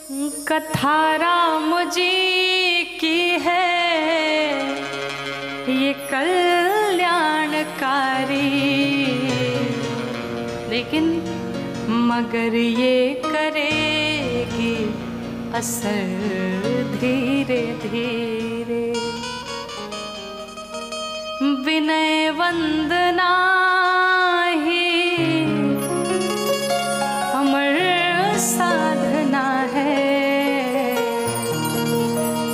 कथा राम जी की है ये कल्याणकारी, लेकिन मगर ये करेगी असर धीरे धीरे। विनय वंदना ही अमर साधना है।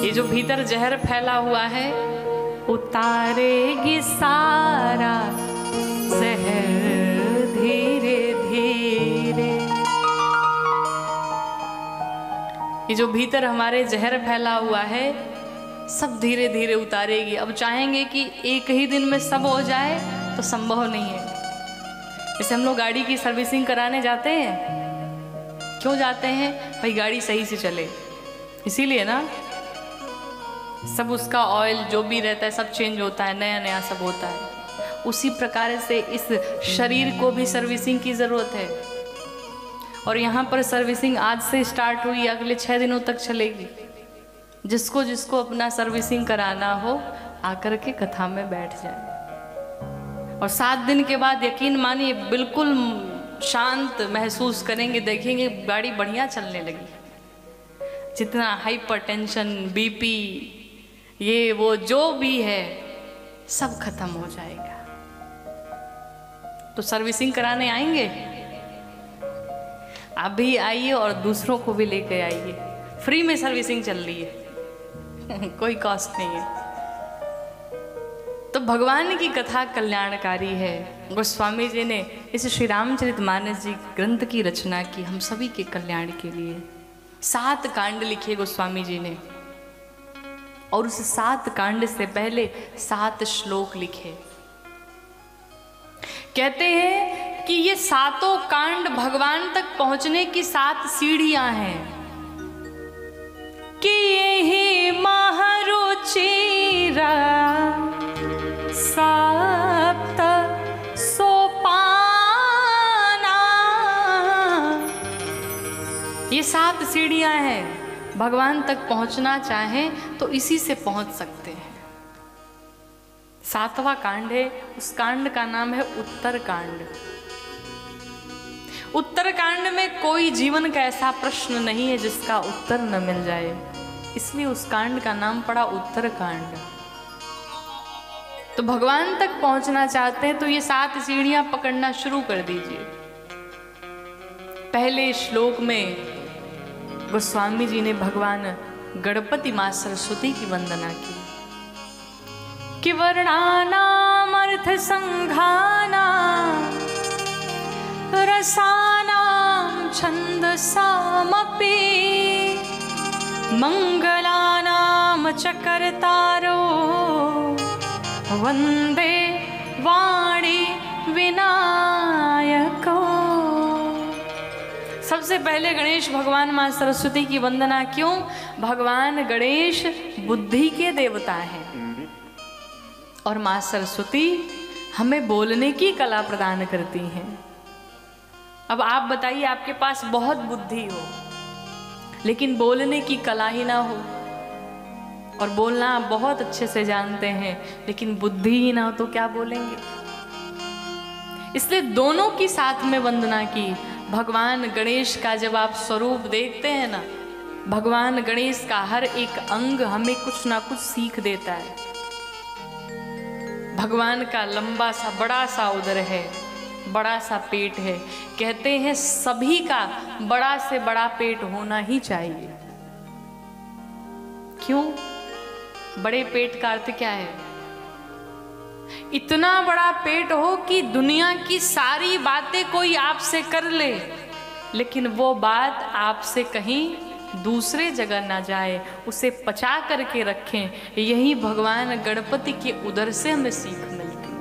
ये जो भीतर जहर फैला हुआ है उतारेगी सारा जहर धीरे धीरे। ये जो भीतर हमारे जहर फैला हुआ है सब धीरे धीरे उतारेगी। अब चाहेंगे कि एक ही दिन में सब हो जाए तो संभव नहीं है। जैसे हम लोग गाड़ी की सर्विसिंग कराने जाते हैं, क्यों जाते हैं? भाई गाड़ी सही से चले, इसीलिए ना। सब उसका ऑयल जो भी रहता है सब चेंज होता है, नया नया सब होता है। उसी प्रकार से इस शरीर को भी सर्विसिंग की ज़रूरत है। और यहाँ पर सर्विसिंग आज से स्टार्ट हुई, अगले 6 दिनों तक चलेगी। जिसको जिसको अपना सर्विसिंग कराना हो आकर के कथा में बैठ जाए। और 7 दिन के बाद यकीन मानिए बिल्कुल शांत महसूस करेंगे, देखेंगे गाड़ी बढ़िया चलने लगी। जितना हाइपरटेंशन, बीपी, ये वो जो भी है सब खत्म हो जाएगा। तो सर्विसिंग कराने आएंगे? आप भी आइए और दूसरों को भी लेकर आइए। फ्री में सर्विसिंग चल रही है कोई कॉस्ट नहीं है। तो भगवान की कथा कल्याणकारी है। गोस्वामी जी ने इस श्री रामचरितमानस जी ग्रंथ की रचना की हम सभी के कल्याण के लिए। 7 कांड लिखे गोस्वामी जी ने, और उस 7 कांड से पहले 7 श्लोक लिखे। कहते हैं कि ये 7 कांड भगवान तक पहुंचने की 7 सीढ़ियां हैं। कि यही महारुचिरा सप्त सोपाना। ये 7 सीढ़ियां हैं। भगवान तक पहुंचना चाहें तो इसी से पहुंच सकते हैं। 7वां कांड है, उस कांड का नाम है उत्तर कांड। उत्तर कांड में कोई जीवन का ऐसा प्रश्न नहीं है जिसका उत्तर न मिल जाए, इसलिए उस कांड का नाम पड़ा उत्तर कांड। तो भगवान तक पहुंचना चाहते हैं तो ये 7 सीढ़ियां पकड़ना शुरू कर दीजिए। पहले श्लोक में गोस्वामी जी ने भगवान गणपति मां सरस्वती की वंदना की कि वर्णानाम अर्थ संघाना रसानां छंदसामपि मंगलानां च कर्तारो वंदे वाणी विनायको। सबसे पहले गणेश भगवान मां सरस्वती की वंदना क्यों? भगवान गणेश बुद्धि के देवता हैं और मां सरस्वती हमें बोलने की कला प्रदान करती हैं। अब आप बताइए, आपके पास बहुत बुद्धि हो लेकिन बोलने की कला ही ना हो, और बोलना आप बहुत अच्छे से जानते हैं लेकिन बुद्धि ही ना हो तो क्या बोलेंगे? इसलिए दोनों की साथ में वंदना की। भगवान गणेश का जब आप स्वरूप देखते हैं ना, भगवान गणेश का हर एक अंग हमें कुछ ना कुछ सीख देता है। भगवान का लंबा सा बड़ा सा उदर है, बड़ा सा पेट है। कहते हैं सभी का बड़ा से बड़ा पेट होना ही चाहिए। क्यों? बड़े पेट का अर्थ क्या है? इतना बड़ा पेट हो कि दुनिया की सारी बातें कोई आपसे कर ले, लेकिन वो बात आपसे कहीं दूसरे जगह ना जाए, उसे पचा करके रखें। यही भगवान गणपति के उदर से हमें सीख मिलती है।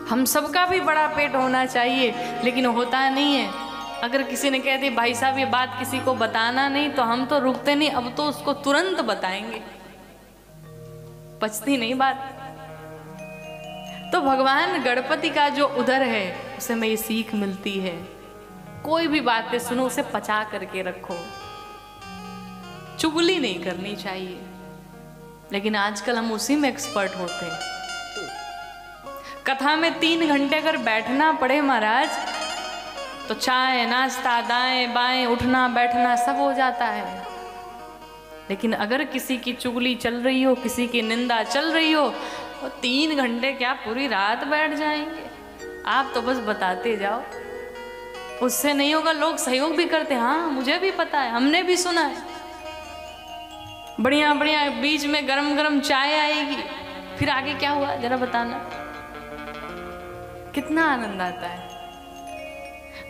हम सबका भी बड़ा पेट होना चाहिए, लेकिन होता नहीं है। अगर किसी ने कह दी भाई साहब ये बात किसी को बताना नहीं, तो हम तो रुकते नहीं, अब तो उसको तुरंत बताएंगे, पचती नहीं बात। तो भगवान गणपति का जो उदर है उसे हमें ये सीख मिलती है, कोई भी बातें सुनो उसे पचा करके रखो। चुगली नहीं करनी चाहिए, लेकिन आजकल हम उसी में एक्सपर्ट होते हैं। कथा में 3 घंटे अगर बैठना पड़े महाराज, तो चाय नाश्ता दाएं बाएं उठना बैठना सब हो जाता है। लेकिन अगर किसी की चुगली चल रही हो, किसी की निंदा चल रही हो, तो 3 घंटे क्या पूरी रात बैठ जाएंगे। आप तो बस बताते जाओ, उससे नहीं होगा। लोग सहयोग भी करते, हाँ मुझे भी पता है, हमने भी सुना है। बढ़िया बढ़िया बीच में गरम गरम चाय आएगी, फिर आगे क्या हुआ जरा बताना। कितना आनंद आता है।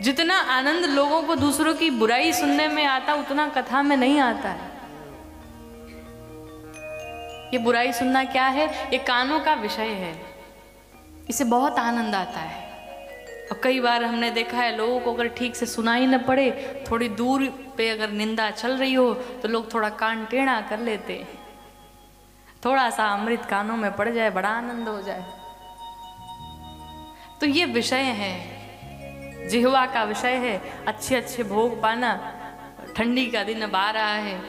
जितना आनंद लोगों को दूसरों की बुराई सुनने में आता, उतना कथा में नहीं आता है। ये बुराई सुनना क्या है? ये कानों का विषय है, इसे बहुत आनंद आता है। और कई बार हमने देखा है लोगों को अगर ठीक से सुनाई न पड़े, थोड़ी दूर पे अगर निंदा चल रही हो, तो लोग थोड़ा कान टेढ़ा कर लेते हैं। थोड़ा सा अमृत कानों में पड़ जाए, बड़ा आनंद हो जाए। तो ये विषय है, जिह्वा का विषय है। अच्छे अच्छे भोग पाना। ठंडी का दिन अब आ रहा है,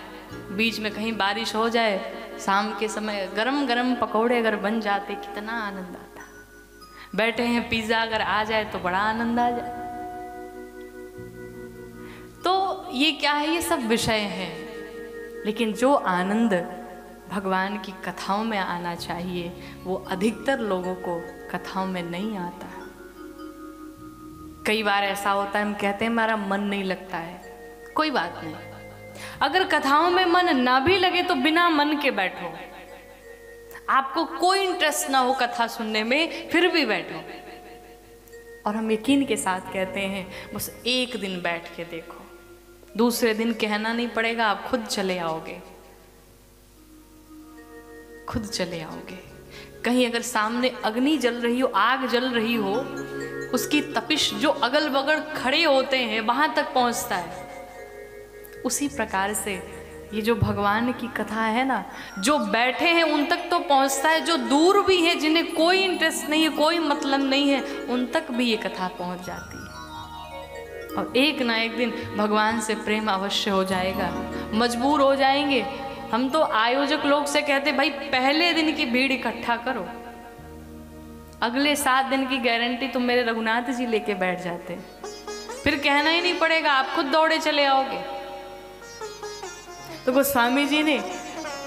बीच में कहीं बारिश हो जाए, शाम के समय गरम गरम पकौड़े अगर बन जाते, कितना आनंद आता। बैठे हैं, पिज्जा अगर आ जाए तो बड़ा आनंद आ जाए। तो ये क्या है? ये सब विषय हैं। लेकिन जो आनंद भगवान की कथाओं में आना चाहिए, वो अधिकतर लोगों को कथाओं में नहीं आता। कई बार ऐसा होता है, हम कहते हैं हमारा मन नहीं लगता है। कोई बात नहीं, अगर कथाओं में मन ना भी लगे तो बिना मन के बैठो। आपको कोई इंटरेस्ट ना हो कथा सुनने में, फिर भी बैठो। और हम यकीन के साथ कहते हैं, बस एक दिन बैठ के देखो, दूसरे दिन कहना नहीं पड़ेगा, आप खुद चले आओगे, खुद चले आओगे। कहीं अगर सामने अग्नि जल रही हो, आग जल रही हो, उसकी तपिश जो अगल बगल खड़े होते हैं वहां तक पहुंचता है। उसी प्रकार से ये जो भगवान की कथा है ना, जो बैठे हैं उन तक तो पहुंचता है, जो दूर भी है, जिन्हें कोई इंटरेस्ट नहीं है, कोई मतलब नहीं है, उन तक भी ये कथा पहुंच जाती है। और एक ना एक दिन भगवान से प्रेम अवश्य हो जाएगा, मजबूर हो जाएंगे। हम तो आयोजक लोग से कहते, भाई पहले दिन की भीड़ इकट्ठा करो, अगले 7 दिन की गारंटी तुम मेरे रघुनाथ जी लेके बैठ जाते, फिर कहना ही नहीं पड़ेगा, आप खुद दौड़े चले आओगे। तो गोस्वामी जी ने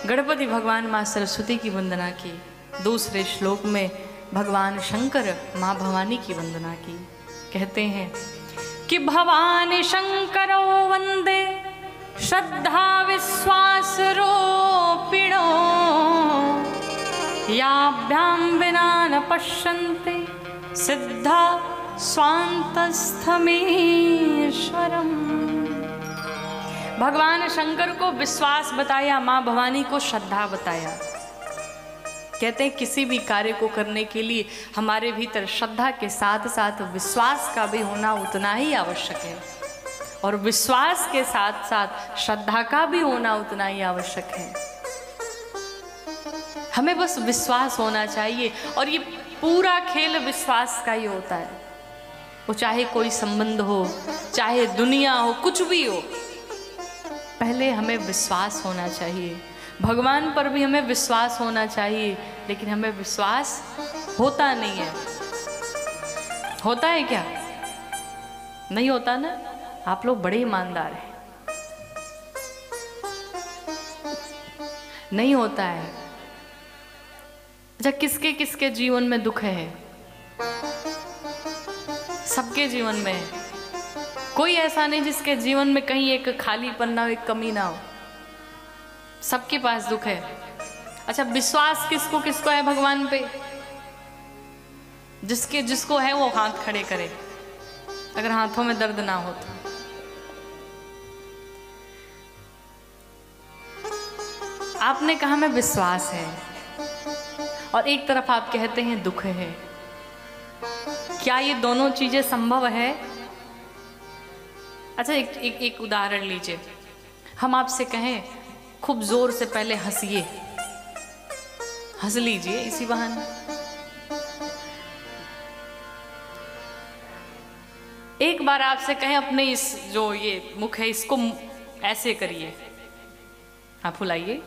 गणपति भगवान माँ सरस्वती की वंदना की, दूसरे श्लोक में भगवान शंकर माँ भवानी की वंदना की। कहते हैं कि भवानी शंकरो वंदे श्रद्धा विश्वास रूपिणो, याभ्याम विना न पश्यन्ते सिद्धा स्वान्तस्थमीश्वरम्। भगवान शंकर को विश्वास बताया, माँ भवानी को श्रद्धा बताया। कहते हैं किसी भी कार्य को करने के लिए हमारे भीतर श्रद्धा के साथ साथ विश्वास का भी होना उतना ही आवश्यक है, और विश्वास के साथ साथ श्रद्धा का भी होना उतना ही आवश्यक है। हमें बस विश्वास होना चाहिए, और ये पूरा खेल विश्वास का ही होता है। वो चाहे कोई संबंध हो, चाहे दुनिया हो, कुछ भी हो, पहले हमें विश्वास होना चाहिए। भगवान पर भी हमें विश्वास होना चाहिए, लेकिन हमें विश्वास होता नहीं है। होता है क्या? नहीं होता ना। आप लोग बड़े ईमानदार हैं। नहीं होता है। अच्छा, किसके किसके जीवन में दुख है? सबके जीवन में है। कोई ऐसा नहीं जिसके जीवन में कहीं एक खालीपन ना हो, एक कमी ना हो। सबके पास दुख है। अच्छा, विश्वास किसको किसको है भगवान पे? जिसको है वो हाथ खड़े करे, अगर हाथों में दर्द ना हो तो। आपने कहा में विश्वास है, और एक तरफ आप कहते हैं दुख है। क्या ये दोनों चीजें संभव है? अच्छा, एक उदाहरण लीजिए। हम आपसे कहें खूब जोर से पहले हंसिए, हंस लीजिए इसी बहाने। एक बार आपसे कहें अपने इस जो ये मुख है इसको ऐसे करिए, आप फुलाइए।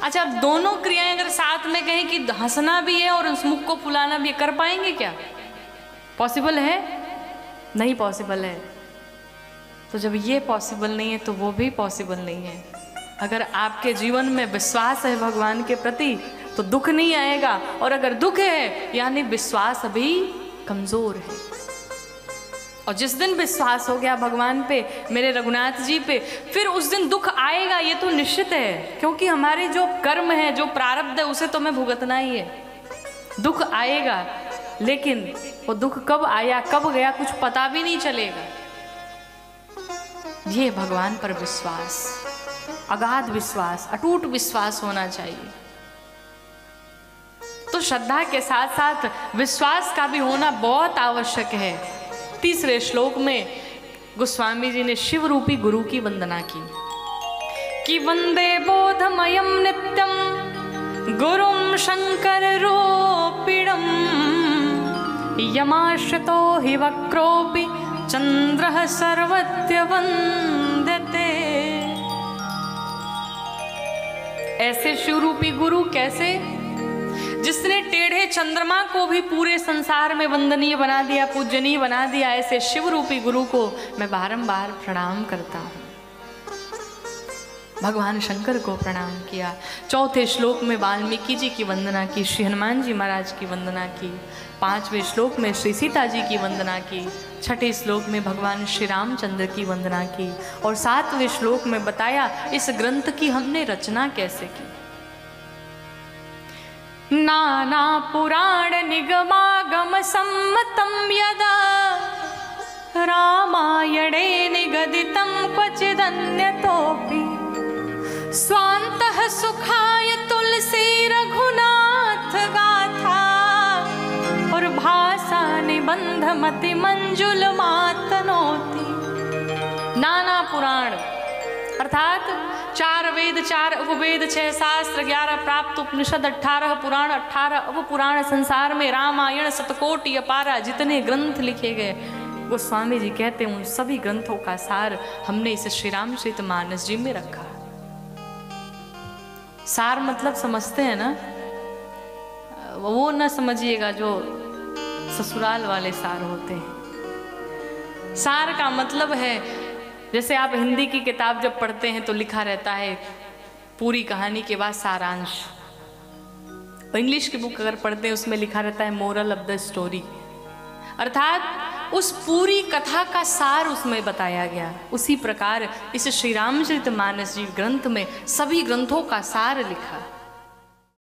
अच्छा, अब दोनों क्रियाएं अगर साथ में कहें कि हंसना भी है और उस मुख को फुलाना भी है, कर पाएंगे क्या? पॉसिबल है? नहीं पॉसिबल है। तो जब ये पॉसिबल नहीं है तो वो भी पॉसिबल नहीं है। अगर आपके जीवन में विश्वास है भगवान के प्रति तो दुख नहीं आएगा, और अगर दुख है यानी विश्वास अभी कमजोर है। और जिस दिन विश्वास हो गया भगवान पे, मेरे रघुनाथ जी पे, फिर उस दिन दुख आएगा, ये तो निश्चित है। क्योंकि हमारे जो कर्म है, जो प्रारब्ध है, उसे तो हमें भुगतना ही है। दुख आएगा, लेकिन वो दुख कब आया कब गया कुछ पता भी नहीं चलेगा। ये भगवान पर विश्वास, अगाध विश्वास, अटूट विश्वास होना चाहिए। तो श्रद्धा के साथ साथ विश्वास का भी होना बहुत आवश्यक है। तीसरे श्लोक में गोस्वामी जी ने शिव रूपी गुरु की वंदना की कि वंदे बोधमयम नित्यम गुरुम शंकर रूपिणम यमाश्रितो हि वक्रोपि चंद्रः सर्वत्र वंदते। ऐसे शिवरूपी गुरु कैसे? जिसने टेढ़े चंद्रमा को भी पूरे संसार में वंदनीय बना दिया, पूजनीय बना दिया। ऐसे शिवरूपी गुरु को मैं बारंबार प्रणाम करता हूँ। भगवान शंकर को प्रणाम किया। चौथे श्लोक में वाल्मीकि जी की वंदना की, श्री हनुमान जी महाराज की वंदना की। पांचवें श्लोक में श्री सीता जी की वंदना की। छठे श्लोक में भगवान श्री रामचंद्र की वंदना की। और सातवें श्लोक में बताया इस ग्रंथ की हमने रचना कैसे की। नाना पुराण निगमागम सम्मतं यदा रामायणे निगदितं क्वचिदन्यतोऽपि स्वान्तः सुखाय तुलसी रघुनाथ गाथा और भाषा निबंध मति मंजुल मातनोति। नाना पुराण अर्थात 4 वेद, 4 उपवेद, 6 शास्त्र, 11 प्राप्त उपनिषद, 18 पुराण, 18 उपपुराण, संसार में रामायण, शतकोटि अपारा जितने ग्रंथ लिखे गए, गोस्वामी जी कहते हैं उन सभी ग्रंथों का सार हमने इस श्री रामचरितमानस जी में रखा। सार मतलब समझते हैं ना, वो न समझिएगा जो ससुराल वाले सार होते हैं। सार का मतलब है, जैसे आप हिंदी की किताब जब पढ़ते हैं तो लिखा रहता है पूरी कहानी के बाद सारांश। इंग्लिश की बुक अगर पढ़ते हैं उसमें लिखा रहता है मोरल ऑफ द स्टोरी, अर्थात उस पूरी कथा का सार उसमें बताया गया। उसी प्रकार इस श्री रामचरितमानस जी ग्रंथ में सभी ग्रंथों का सार लिखा।